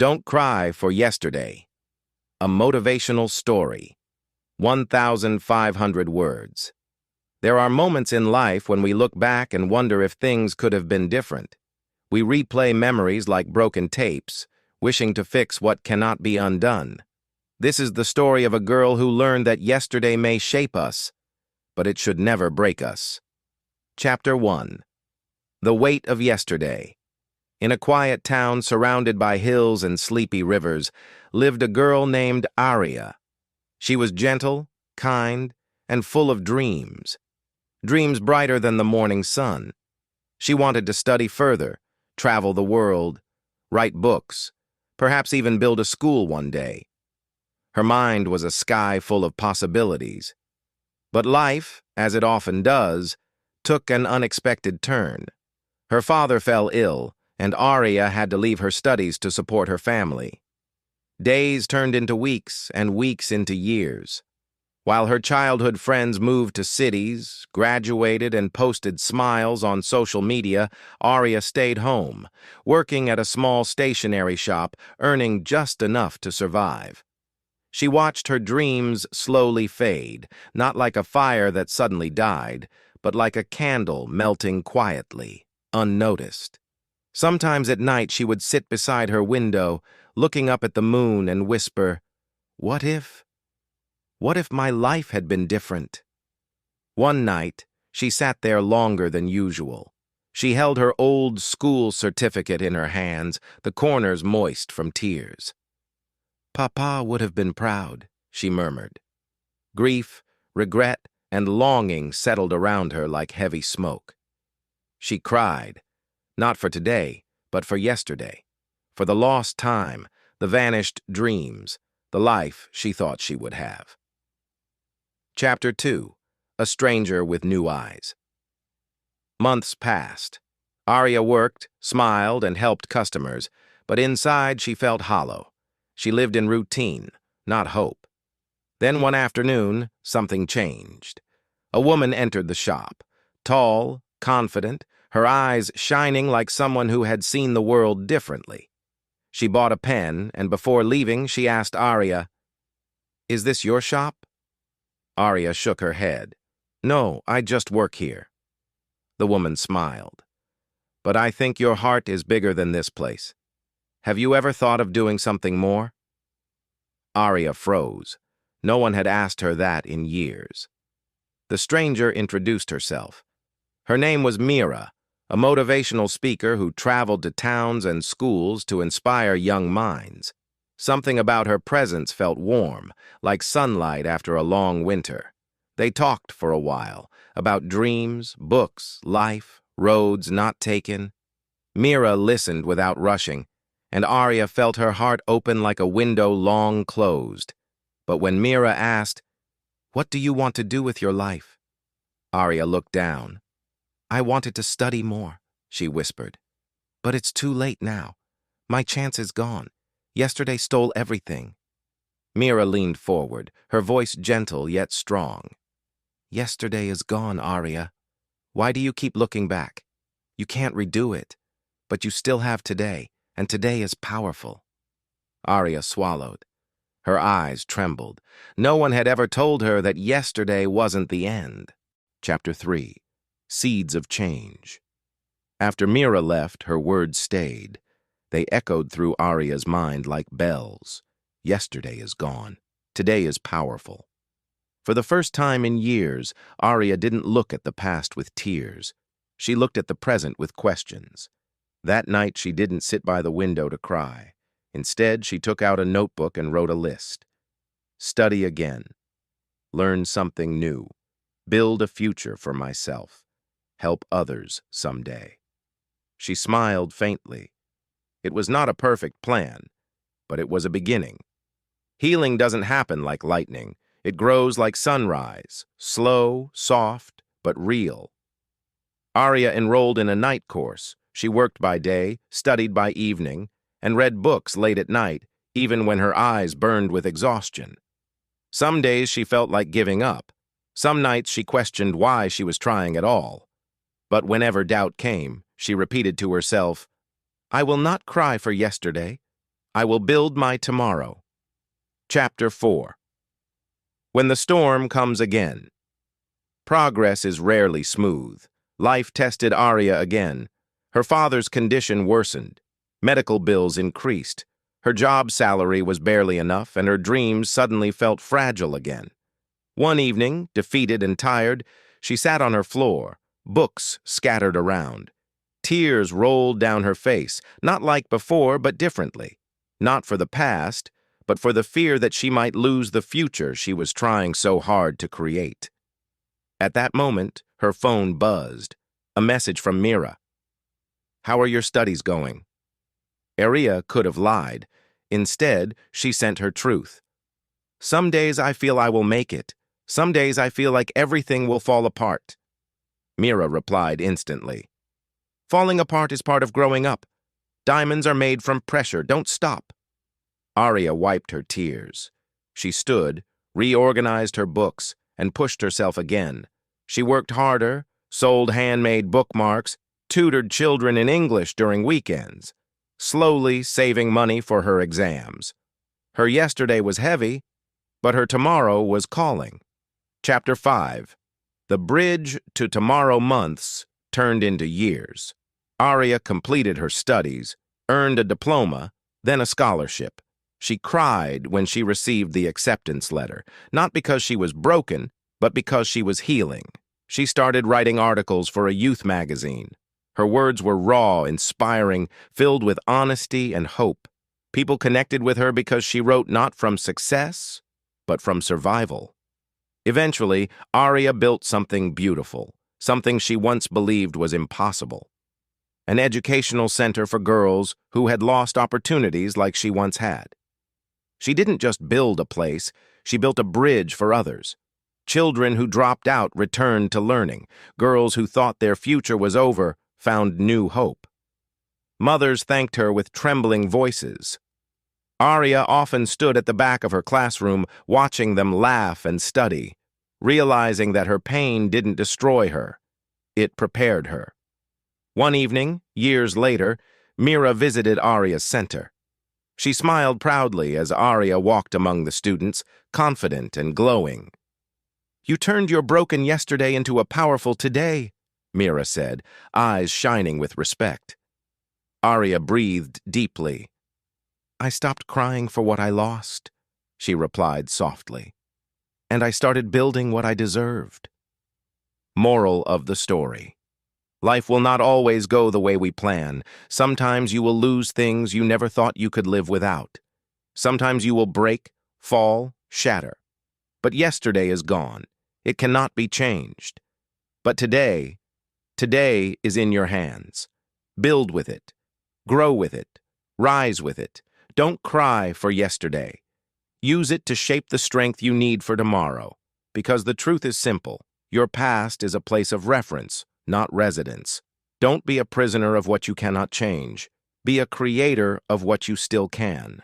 Don't Cry for Yesterday. A motivational story. 1,500 words. There are moments in life when we look back and wonder if things could have been different. We replay memories like broken tapes, wishing to fix what cannot be undone. This is the story of a girl who learned that yesterday may shape us, but it should never break us. Chapter 1. The Weight of Yesterday. In a quiet town surrounded by hills and sleepy rivers, lived a girl named Aria. She was gentle, kind, and full of dreams. Dreams brighter than the morning sun. She wanted to study further, travel the world, write books, perhaps even build a school one day. Her mind was a sky full of possibilities. But life, as it often does, took an unexpected turn. Her father fell ill, and Aria had to leave her studies to support her family. Days turned into weeks, and weeks into years. While her childhood friends moved to cities, graduated, and posted smiles on social media, Aria stayed home, working at a small stationery shop, earning just enough to survive. She watched her dreams slowly fade, not like a fire that suddenly died, but like a candle melting quietly, unnoticed. Sometimes at night she would sit beside her window, looking up at the moon and whisper, "What if? What if my life had been different?" One night, she sat there longer than usual. She held her old school certificate in her hands, the corners moist from tears. "Papa would have been proud," she murmured. Grief, regret, and longing settled around her like heavy smoke. She cried, not for today, but for yesterday, for the lost time, the vanished dreams, the life she thought she would have. Chapter 2. A Stranger with New Eyes. Months passed. Aria worked, smiled, and helped customers, but inside she felt hollow. She lived in routine, not hope. Then one afternoon, something changed. A woman entered the shop, tall, confident, her eyes shining like someone who had seen the world differently. She bought a pen, and before leaving, she asked Aria, "Is this your shop?" Aria shook her head. "No, I just work here." The woman smiled. "But I think your heart is bigger than this place. Have you ever thought of doing something more?" Aria froze. No one had asked her that in years. The stranger introduced herself. Her name was Mira, a motivational speaker who traveled to towns and schools to inspire young minds. Something about her presence felt warm, like sunlight after a long winter. They talked for a while, about dreams, books, life, roads not taken. Mira listened without rushing, and Aria felt her heart open like a window long closed. But when Mira asked, "What do you want to do with your life?" Aria looked down. "I wanted to study more," she whispered. "But it's too late now. My chance is gone. Yesterday stole everything." Mira leaned forward, her voice gentle yet strong. "Yesterday is gone, Aria. Why do you keep looking back? You can't redo it, but you still have today, and today is powerful." Aria swallowed. Her eyes trembled. No one had ever told her that yesterday wasn't the end. Chapter 3. Seeds of Change. After Mira left, her words stayed. They echoed through Aria's mind like bells. Yesterday is gone. Today is powerful. For the first time in years, Aria didn't look at the past with tears. She looked at the present with questions. That night, she didn't sit by the window to cry. Instead, she took out a notebook and wrote a list. Study again. Learn something new. Build a future for myself. Help others someday. She smiled faintly. It was not a perfect plan, but it was a beginning. Healing doesn't happen like lightning. It grows like sunrise, slow, soft, but real. Aria enrolled in a night course. She worked by day, studied by evening, and read books late at night, even when her eyes burned with exhaustion. Some days she felt like giving up. Some nights she questioned why she was trying at all. But whenever doubt came, she repeated to herself, "I will not cry for yesterday. I will build my tomorrow. Chapter 4. When the storm comes again. Progress is rarely smooth. Life tested Arya again. Her father's condition worsened. Medical bills increased. Her job salary was barely enough, and her dreams suddenly felt fragile again. One evening, defeated and tired, she sat on her floor, books scattered around. Tears rolled down her face, not like before, but differently. Not for the past, but for the fear that she might lose the future she was trying so hard to create. At that moment, her phone buzzed. A message from Mira. "How are your studies going?" Arya could have lied. Instead, she sent her truth. "Some days I feel I will make it. Some days I feel like everything will fall apart." Mira replied instantly. "Falling apart is part of growing up. Diamonds are made from pressure. Don't stop." Arya wiped her tears. She stood, reorganized her books, and pushed herself again. She worked harder, sold handmade bookmarks, tutored children in English during weekends, slowly saving money for her exams. Her yesterday was heavy, but her tomorrow was calling. Chapter 5. The bridge to tomorrow months turned into years. Arya completed her studies, earned a diploma, then a scholarship. She cried when she received the acceptance letter, not because she was broken, but because she was healing. She started writing articles for a youth magazine. Her words were raw, inspiring, filled with honesty and hope. People connected with her because she wrote not from success, but from survival. Eventually, Arya built something beautiful, something she once believed was impossible. An educational center for girls who had lost opportunities like she once had. She didn't just build a place, she built a bridge for others. Children who dropped out returned to learning. Girls who thought their future was over found new hope. Mothers thanked her with trembling voices. Arya often stood at the back of her classroom, watching them laugh and study, realizing that her pain didn't destroy her. It prepared her. One evening, years later, Mira visited Arya's center. She smiled proudly as Arya walked among the students, confident and glowing. "You turned your broken yesterday into a powerful today," Mira said, eyes shining with respect. Arya breathed deeply. "I stopped crying for what I lost," she replied softly. "And I started building what I deserved." Moral of the story. Life will not always go the way we plan. Sometimes you will lose things you never thought you could live without. Sometimes you will break, fall, shatter. But yesterday is gone. It cannot be changed. But today is in your hands. Build with it. Grow with it. Rise with it. Don't cry for yesterday. Use it to shape the strength you need for tomorrow. Because the truth is simple. Your past is a place of reference, not residence. Don't be a prisoner of what you cannot change. Be a creator of what you still can.